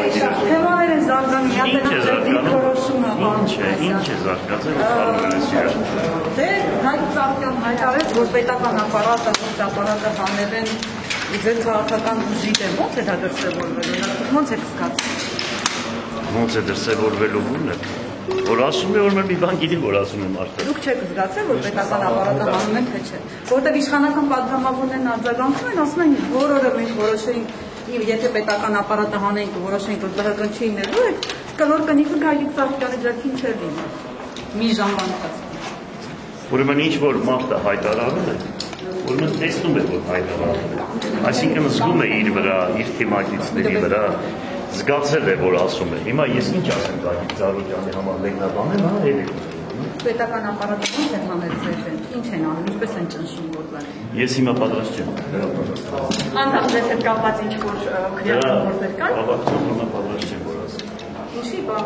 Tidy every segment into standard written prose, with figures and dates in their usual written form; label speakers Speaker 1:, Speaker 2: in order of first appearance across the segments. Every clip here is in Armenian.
Speaker 1: Թեմաները զարգանում,
Speaker 2: Ինչ է զարգացել,
Speaker 1: դե Հայկ Ծաղկյան հայտարարեց, որ պետական ապարատը, ապարատը հանել են ձեր քաղաքական ուժի դեմ, ո՞նց է դա դրսևորվելու, ո՞նց եք զգացել։
Speaker 2: Ո՞նց է դրսևորվելու բունը, որ ասում է, որ մի բան գիտի, որ ասում եմ արդեն։
Speaker 1: Դուք չեք զգացել, որ պետական ապարատը հանում են, թե չէ, որտեղ իշխանական պատգամավորներն արձագանքում են, ասում են, որ օրը մենք որոշեինք, եթե պետական ապարատը հանենք, որոշենք, որ ԲՀԿ-ն չի լինելու, կլոր կնիքը Գագիկ Ծաղկյանի ձեռքին չէր լինի, մի ժամվա ընթացքում։
Speaker 2: Ուրեմն ինչ որ մարդը հայտարարել է, ուրեմն տեսնում է, որ հայտարարել է, այսինքն զգում է իր վրա, իր թիմակիցների վրա, զգացել է, որ ասում է, հիմա ես ինչ ասեմ Գագիկ Ծառուկյանի համար մեկնաբանել, հա, էլի։
Speaker 1: Պետական ապարատը ինչ են հանել ձեր դեմ, ինչ են անում, ինչպես են ճնշում գործել։
Speaker 2: Ես հիմա պատրաստ չեմ։
Speaker 1: Անդամ ձեզ հետ կապված ինչ-որ քրեական գործեր կան։
Speaker 2: Պատրաստ չեմ, որ ասեմ։
Speaker 1: Ինչի բան։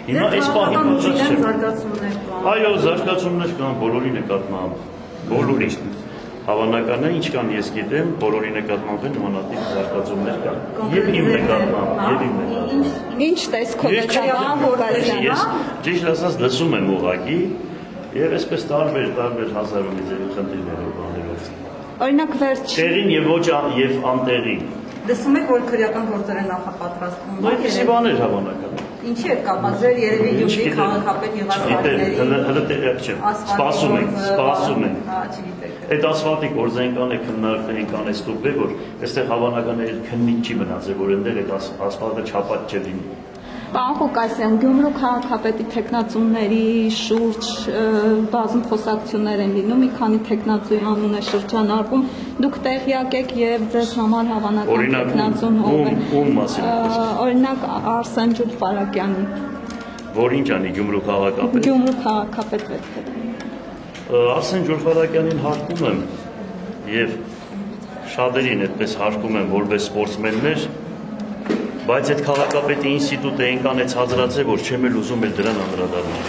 Speaker 2: Հիմա այս պահին պատրաստ չեմ։
Speaker 1: Զարգացումներ կան։
Speaker 2: Այո, զարգացումներ կան բոլորի նկատմամբ, բոլորի։ Հավանական է, ինչ կան ես գիտեմ, բոլորի նկատմամբ են նմանատիպ զարգացումներ կան։ Եվ իմ նկատմամբ, եւ իմ նկատմամբ։
Speaker 3: Ինչ տեսքով է դա որպես
Speaker 2: ես ճիշտ ասած լսում եմ ուղղակի եւ այսպես տարբեր հազարումից խնդիրներով բաներով։
Speaker 3: Օրինակ վերջ
Speaker 2: տեղին եւ ոչ եւ անտեղին։
Speaker 1: Լսում եք, որ քրեական գործեր են նախապատրաստվում։
Speaker 2: Այդպիսի բաներ հավանական։
Speaker 1: Ինչի է կապված ձեր երևի Գյումրի քաղաքապետ եւ աշխարհների։
Speaker 2: Հələ տեղյակ չեմ։ Սպասում ենք։
Speaker 1: Հա, չգիտեք։
Speaker 2: Այդ ասֆալտի գործենկան է քննարկվեն ստուգ է, որ այստեղ հավանական է քննիչ չի մնացել, որ այնտեղ այդ ասֆալտը չափած չլինի։
Speaker 3: Պարոն Ղուկասյան, Գյումրու քաղաքապետի թեկնածուների շուրջ բազում խոսակցություններ են լինում, մի քանի թեկնածուի անուն է շրջանառվում, դուք տեղյակ եք եւ ձեզ համար հավանական թեկնածուն ով է։
Speaker 2: Ում մասին։
Speaker 3: Օրինակ Արսեն Ջուլֆարակյանի։
Speaker 2: Որ ինչ անի Գյումրու քաղաքապետ։
Speaker 3: Գյումրու քաղաքապետ պետք է։
Speaker 2: Արսեն Ջուլֆարակյանին հարգում եմ եւ շատերին այդպես հարգում եմ որպես սպորտսմեններ, բայց այդ քաղաքապետի ինստիտուտը այնքան է ցածրացել, որ չեմ էլ ուզում էլ դրան անդրադառնալ։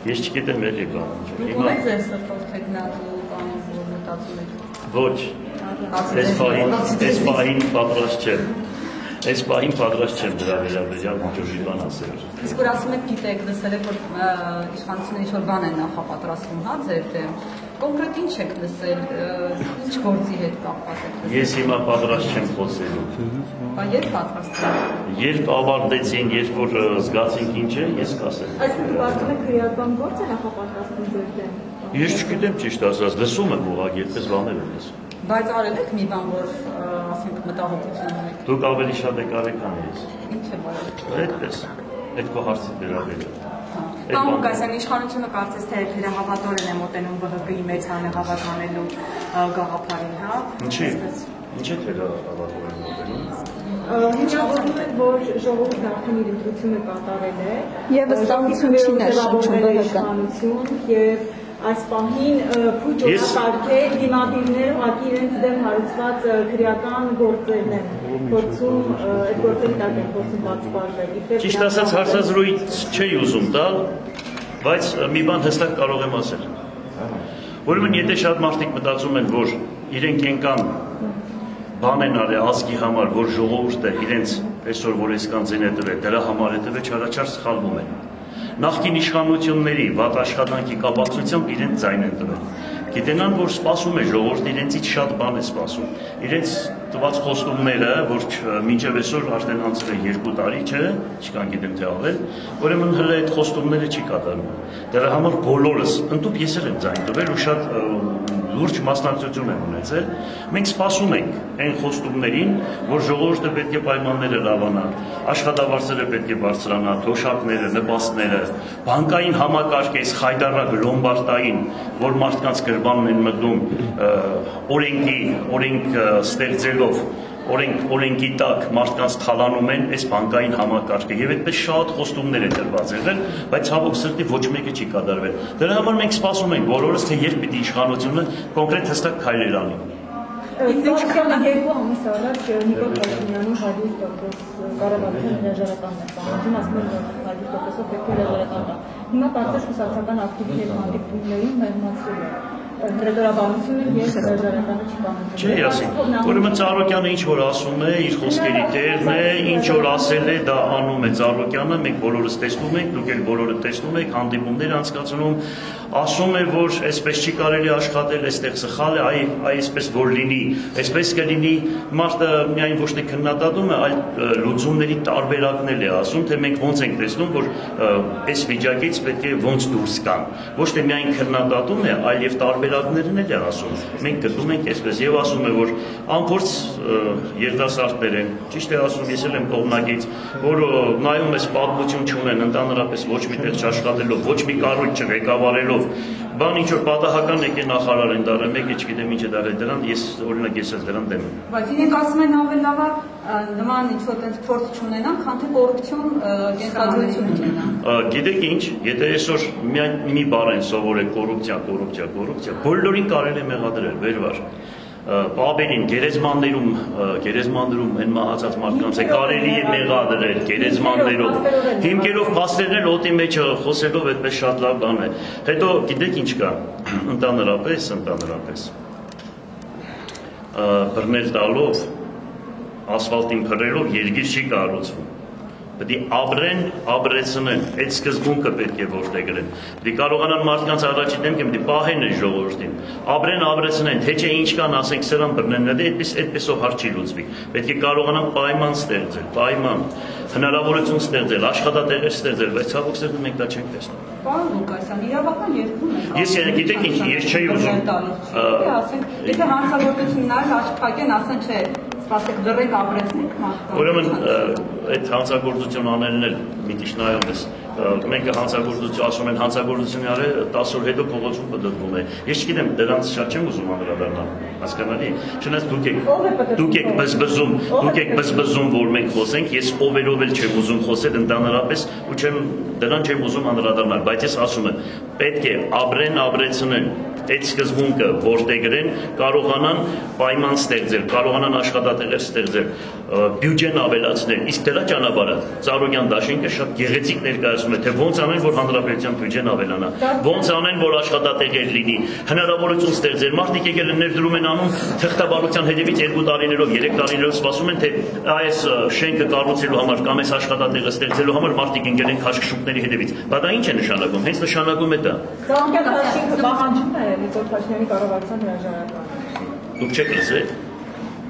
Speaker 2: Ես չգիտեմ էլի բան։
Speaker 1: Հիմա եք ձեր սրտով թեկնածու կամ որ մտածում եք։
Speaker 2: Ոչ։ Այս պահին պատրաստ չեմ։ Այս պահին պատրաստ չեմ դրա վերաբերյալ ոչ-մի բան ասել։
Speaker 1: Իսկ որ ասում եք, գիտեք, լսել եք, որ իշխանությունը ինչ-որ բան է նախապատրաստում, հա, ձեր դեմ։ Կոնկրետ ինչ եք լսել, ինչ գործի հետ կապված եք լսել։
Speaker 2: Ես հիմա պատրաստ չեմ խոսելու։
Speaker 1: Բա երբ պատրաստ եք։
Speaker 2: Երբ ավարտեցին, երբ որ զգացինք ինչ է, ես կասեմ։
Speaker 1: Այսինքն կարծում եք քրեական գործ է նախապատրաստում ձեր դեմ։
Speaker 2: Ես չգիտեմ ճիշտ ասած, լսում եմ ուղղակի, այդպես բաներ եմ լսում։
Speaker 1: Բայց արել եք մի բան, որ ասենք մտահոգություն ունեք։
Speaker 2: Դուք ավելի շատ եք արել, քան ես։
Speaker 1: Ինչ է բարել։
Speaker 2: Այդպես։ Այդ քո հարցի վերաբերյալ։
Speaker 1: Պարոն Ղուկասյան, իշխանությունը կարծես թե թերահավատորեն է մոտենում ԲՀԿ-ի մեծ հանրահավաք անելու գաղափարին, հա։
Speaker 2: Ինչի՞։ Ինչ է թերահավատորեն մոտենում։
Speaker 1: Հիշավորում եք, որ ժողովուրդը արդեն իր ընտրությունը կատարել է։
Speaker 3: Եվ վստահություն չի ներշնչում
Speaker 1: ԲՀԿ-ն եւ այս պահին փուչ օրակարգել դիմադիրները ուղղակի իրենց դեմ հարուցված քրեական գործերն են փորձում այդ գործերի տակ են փորձում բացառվել։
Speaker 2: Ճիշտ ասած հարցազրույց չի ուզում տալ, բայց մի բան հստակ կարող եմ ասել։ Ուրեմն եթե շատ մարդիկ մտածում են, որ իրենք ենքան բան են արել ազգի համար, որ ժողովուրդը իրենց այսօր որ այսքան ձեն է տվել, դրա համար է տվել, չարաչար սխալվում են։ Նախկին իշխանությունների վատ աշխատանքի կապակցությամբ իրենց ձայն են տվել։ Գիտենան, որ սպասում է ժողովուրդը իրենցից շատ բան է սպասում։ Իրենց տված խոստումները, որ մինչև այսօր արդեն անցել է 2 տարի, չէ, չկան գիտեմ թե ավել, ուրեմն հələ այդ խոստումները չի կատարում։ Դրա համար բոլորս, ընդհանուր ես էլ եմ ձայն տվել ու շատ լուրջ մասնակցություն են ունեցել։ Մենք սպասում ենք այն խոստումներին, որ ժողովուրդը պետք է պայմանները լավանա, աշխատավարձերը պետք է բարձրանա, թոշակները, նպաստները, բանկային համակարգից խայտարակ լոմբարդային, որ մարդկանց գրբանն են մտնում օրենք ստեղծելով, օրենքի տակ մարդկանց թալանում են այս բանկային համակարգը եւ այդպես շատ խոստումներ են տրված եղել, բայց ցավոք սրտի ոչ մեկը չի կատարվել։ Դրա համար մենք սպասում ենք բոլորս, թե երբ պիտի իշխանությունը կոնկրետ հստակ քայլեր անի։
Speaker 1: Իշխանությունը 2 ամիս առաջ Նիկոլ Փաշինյանը 100% կառավարության հրաժարականն է պահանջում, ասում են, որ 100%-ով պետք է հրաժարական տա։ Հիմա կարծես կուսակցական ակտիվիստների հանդիպումներում մեղմացրել է
Speaker 4: Հրետորաբանությունը եւ հրետորական չբանությունը։
Speaker 2: Չէ, ասի։ Ուրեմն Ծառուկյանը ինչ որ ասում է, իր խոսքերի տերն է, ինչ որ ասել է, դա անում է Ծառուկյանը, մենք բոլորս տեսնում ենք, դուք էլ բոլորը տեսնում եք, հանդիպումներ անցկացնում, ասում է, որ այսպես չի կարելի աշխատել, այստեղ սխալ է, այ այսպես որ լինի, այսպես կլինի, մարդը միայն ոչ թե քննադատում է, այլ լուծումների տարբերակներ է ասում, թե մենք ոնց ենք տեսնում, որ այս վիճակից պետք է ոնց դուրս գան։ Ոչ թե միայն քննադատում է, այլ եւ տարբերակներն էլ է ասում։ Մենք գտնում ենք այսպես եւ ասում է, որ անփորձ երիտասարդներ են, ճիշտ է ասում, ես էլ եմ կողմնակից, որ նայում ես պատմություն չունեն, ընդհանրապես ոչ մի տեղ չաշխատելով, ոչ մի կառույց չղեկավարելով, բան ինչ որ պատահական եկե նախարար են դարել, մեկը չգիտեմ ինչ է դարել դրան, ես օրինակ ես էլ դրան դեմ եմ։
Speaker 1: Բայց իրենք ասում են ավելի լավ է նման ինչ որ տենց փորձ չունենան, քան թե կոռուպցիոն կենսագրություն ունենան։
Speaker 2: Գիտեք ինչ, եթե այսօր միայն մի բառ են սովորել կոռուպցիա, բոլորին կարելի է մեղադրել, վերվար։ Պաբերին, գերեզմաններում են մահացած մարդկանց է կարելի է մեղադրել, գերեզմաններով, հիմքերով փաստերներ օդի մեջ խոսելով այդպես շատ լավ բան է։ Հետո գիտեք ինչ կա, ընդհանրապես բռնել տալով, ասֆալտին փռելով երկիր չի կառուցվում։ Պետք է ապրեն, ապրեցնեն, այդ սկզբունքը պետք է որտեղ գրեն։ Դե կարողանան մարդկանց առաջի դեմքը պետք է պահեն այս ժողովրդին։ Ապրեն, ապրեցնեն, թե չէ ինչ կան, ասենք սրան բռնեն, դե այդպեսով հարց չի լուծվի։ Պետք է կարողանան պայման ստեղծել, պայման, հնարավորություն ստեղծել, աշխատատեղեր ստեղծել, բայց ցավոք սերտ մենք դա չենք տեսնում։
Speaker 1: Պարոն Լուկասյան, իրավական երկում է։
Speaker 2: Ես գիտեք ինչ, ես չէի ուզում։
Speaker 1: Ասենք, եթե հանցագործություններ աչքակեն, ասեն չէ, սպասեք դրեք ապրեցնեք մարդկանց։
Speaker 2: Ուրեմն այդ հանցագործություն անելն էլ մի քիչ նայում ես, մենք հանցագործություն ասում են հանցագործություն արել 10 օր հետո փողոցում պտտվում է։ Ես չգիտեմ դրանց շատ չեմ ուզում անդրադառնալ, հասկանալի։ Չնայած դուք եք բզբզում, որ մենք խոսենք, ես ով էլ չեմ ուզում խոսել ընդհանրապես ու դրան չեմ ուզում անդրադառնալ, բայց ես ասում եմ, պետք է ապրեն, ապրեցնեն այդ սկզբունքը որտեղ գրեն, կարողանան պայման ստեղծել, կարողանան աշխատատեղեր ստեղծել, բյուջեն ավելացնել, իսկ դրա ճանապարհը Ծառուկյան դաշինքը շատ գեղեցիկ ներկայացնում է, թե ոնց անեն, որ հանրապետության բյուջեն ավելանա, ոնց անեն, որ աշխատատեղեր լինի, հնարավորություն ստեղծել, մարդիկ եկել են ներդրում են անում թղթաբանության հետևից 2 տարիներով, 3 տարիներով սպասում են, թե այս շենքը կառուցելու համար կամ այս աշխատատեղը ստեղծելու համար մարդիկ եկել են քաշքշուկների հետևից, բայց դա ինչ է նշանակում, հենց նշանակում է դա։
Speaker 4: Ծառուկյան դաշինքը պահանջում է Նիկոլ Փաշինյանի կառավարության հրաժարականը։
Speaker 2: Դուք չեք լսել։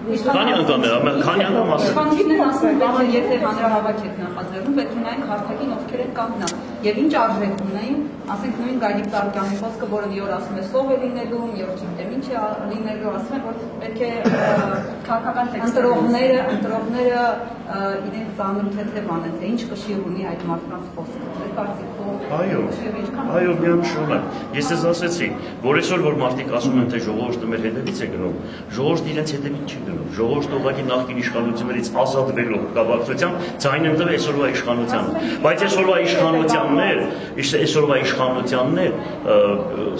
Speaker 2: Քանի անգամ է, քանի անգամ ասել։
Speaker 1: Իշխանությունն ասում են, եթե հանրահավաք եք նախաձեռնում, պետք է նայենք հարթակին ովքեր են կանգնած։ Եվ ինչ արժեք ունեին, ասենք նույն Գագիկ Ծառուկյանի խոսքը, որը մի օր ասում է սով է լինելու, մի օր չգիտեմ ինչ է լինելու, ասում է, որ պետք է քաղաքական ընտրողները իրենք ծանոթ թեթև անեն, թե ինչ կշիռ ունի այդ մարդկանց խոսքը։
Speaker 2: Այո, միանշանակ։ Ես ես ասեցի, որ այսօր որ մարդիկ ասում են, թե ժողովուրդը մեր հետևից է գնում, ժողովուրդը իրենց հետևից չի գնում։ Ժողովուրդը ուղղակի նախկին իշխանություններից ազատվելով կապակցությամբ ձայն ընտրել այսօրվա իշխանությանը։ Բայց այսօրվա իշխանությանն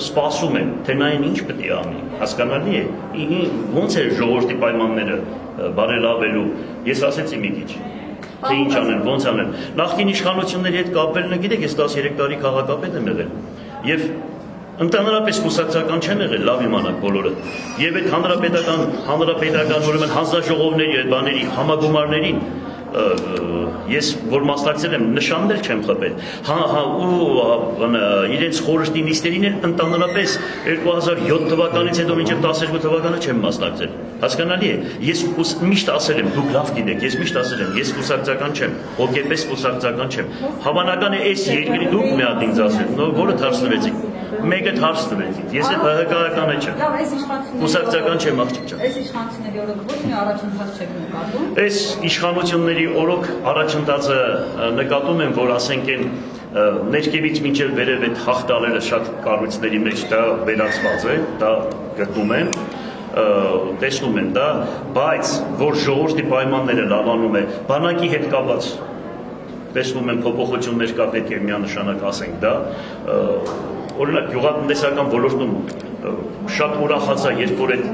Speaker 2: սպասում են, թե նա ինչ պետք է անի։ Հասկանալի է։ Ոնց է ժողովրդի պայմանները բարելավելու։ Ես ասեցի մի քիչ։ Թե ինչ անեն, ոնց անեն։ Նախկին իշխանությունների հետ կապվելն գիտեք, ես 13 տարի քաղաքապետ եմ եղել։ Եվ ընդհանրապես կուսակցական չեն եղել, լավ իմանաք բոլորը։ Եվ այդ հանրապետական ուրեմն հանձնաժողովների այդ բաների համագումարներին ես որ մասնակցել եմ նշաններ չեմ խփել իրենց խորհրդի նիստերին էլ ընդհանրապես 2007 թվականից հետո մինչև 12 թվականը չեմ մասնակցել հասկանալի է ես միշտ ասել եմ դուք լավ գիտեք ես միշտ ասել եմ ես կուսակցական չեմ հոգեպես կուսակցական չեմ հավանական է այս երկրի դուք մի հատ ինձ ասել որը թարցնվեցիք մեկը հարց տվեցիք։ Ես էլ ՀՀԿ-ական չեմ։
Speaker 1: Լավ, այս իշխանությունների
Speaker 2: կուսակցական չեմ, աղջիկ ջան։
Speaker 1: Այս իշխանությունների օրոք ոչ մի առաջընթաց չեք նկատում։
Speaker 2: Այս իշխանությունների օրոք առաջընթացը նկատում եմ, որ ասենք են ներքևից մինչև վերև այդ հաղթալերը շատ կառույցների մեջ դա վերացված է, դա գտնում են, տեսնում են դա, բայց որ ժողովրդի պայմանները լավանում է, բանակի հետ կապված տեսնում են փոփոխություններ կա, պետք է միանշանակ ասենք դա օրինակ գյուղատնտեսական ոլորտում շատ ուրախացա, երբ որ այդ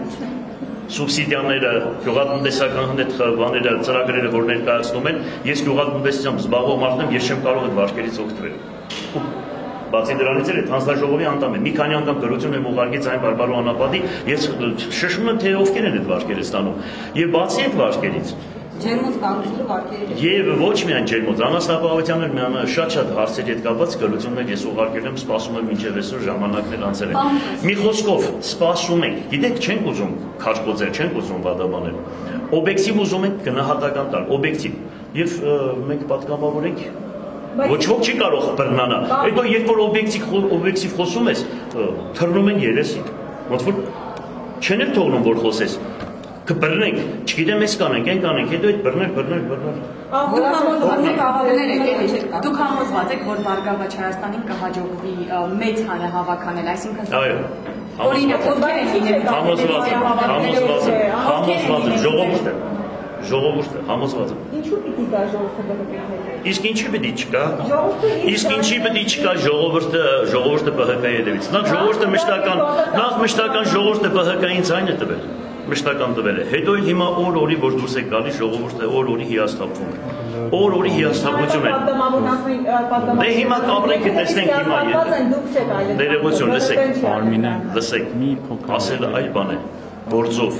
Speaker 2: սուբսիդիաները, գյուղատնտեսական հետ բաները, ծրագրերը, որ ներկայացնում են, ես գյուղատնտեսությամբ զբաղվող մարդ եմ, ես չեմ կարող այդ վարկերից օգտվել։ Բացի դրանից էլ այդ հանձնաժողովի անդամ եմ։ Մի քանի անգամ գրություն եմ ուղարկել այն բարբարո անապատի, ես շշում եմ, թե ովքեր են այդ վարկերը ստանում։ Եվ բացի այդ վարկերից
Speaker 1: Ջերմոց կառուցելու վարկերի
Speaker 2: Եվ ոչ միայն ջերմոց, անասնապահության էլ շատ հարցերի հետ կապված գրություններ ես ուղարկել եմ, սպասում եմ մինչև այսօր ժամանակներ անցել են։ Մի խոսքով սպասում ենք, գիտեք, չենք ուզում քաշկոծել, չենք ուզում վադաբանել։ Օբյեկտիվ ուզում ենք գնահատական տալ, օբյեկտիվ։ Եվ մենք պատգամավոր ենք, ոչ ոք չի կարող բռնանալ։ Հետո երբ որ օբյեկտիվ խոսում ես, թռնում են երեսին։ Ոնց որ չեն էլ թողնում որ խոսես։ Կբռնենք, չգիտեմ ես կանենք, այն կանենք, հետո այդ բռնել։
Speaker 5: Դուք համոզված եք, որ Բարգավաճ Հայաստանին կհաջողվի մեծ հանրահավաք անել, այսինքն
Speaker 2: Այո։
Speaker 5: օրինակ ովքեր են լինելու
Speaker 2: Համոզված եմ, ժողովուրդը, համոզված եմ։
Speaker 4: Ինչու պիտի գա ժողովուրդը բհկ-ի?
Speaker 2: Իսկ ինչի պետք է չկա։ Իսկ ինչի պետք է չկա ժողովուրդը բհկ-ի հետևից։ Նախ մշտական ժողովուրդը բհկ-ին ցայն է տվել։ Մշտական տվել է։ Հետո էլ հիմա օր-օրի որ դուրս է գալիս ժողովուրդը օր-օրի հիասթափվում է։ Օր-օրի հիասթափություն է։ Դե հիմա կապրենք տեսնենք հիմա եթե։ Ներողություն, լսեք, մի փոքր ասելը այլ բան է։ Գործով,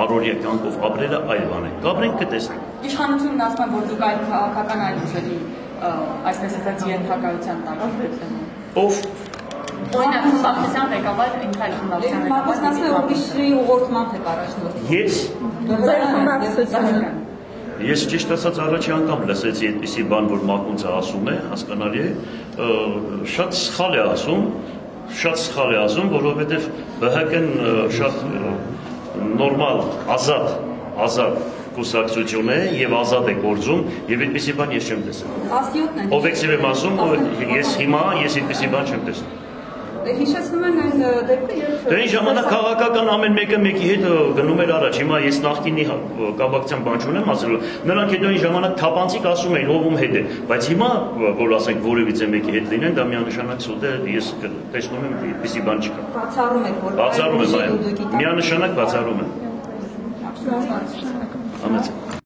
Speaker 2: առօրյա կյանքով ապրելը այլ բան է։ Կապրենք կտեսնենք։
Speaker 5: Իշխանությունն ասում է, որ դուք այլ քաղաքական այլ ուժերի, այսպես ասած, ենթակայության տակ եք։
Speaker 2: Ով
Speaker 5: Օրինակ Սարգսյան ղեկավար ինքնալ խմբակցության
Speaker 1: Մակոսն ասում է ուրիշի ուղղորդման եք առաջնորդում։
Speaker 2: Ես ճիշտ ասած առաջի անգամ լսեցի այդպիսի բան, որ Մակունցը ասում է, հասկանալի է, շատ սխալ է ասում, որովհետև ԲՀԿ-ն շատ նորմալ, ազատ կուսակցություն է եւ ազատ է գործում եւ այդպիսի բան ես չեմ տեսել։
Speaker 1: 17-ն է։
Speaker 2: Օբյեկտիվ եմ ասում, ես այդպիսի բան չեմ տեսել։
Speaker 1: Հիշեցնում են այն դեպքը, երբ
Speaker 2: Դե այն ժամանակ քաղաքական ամեն մեկը մեկի հետ գնում էր առաջ։ Հիմա ես նախկինի կապակցության բան չունեմ ասելու։ Նրանք հետո այն ժամանակ թափանցիկ ասում էին ով ում հետ է, բայց հիմա որ ասենք որևիցե մեկի հետ լինեն, դա միանշանակ սուտ է, ես տեսնում եմ այդպիսի բան չկա։
Speaker 1: բացառում եք, որ
Speaker 2: Բացառում եմ, միանշանակ բացառում եմ։ Համեցեք։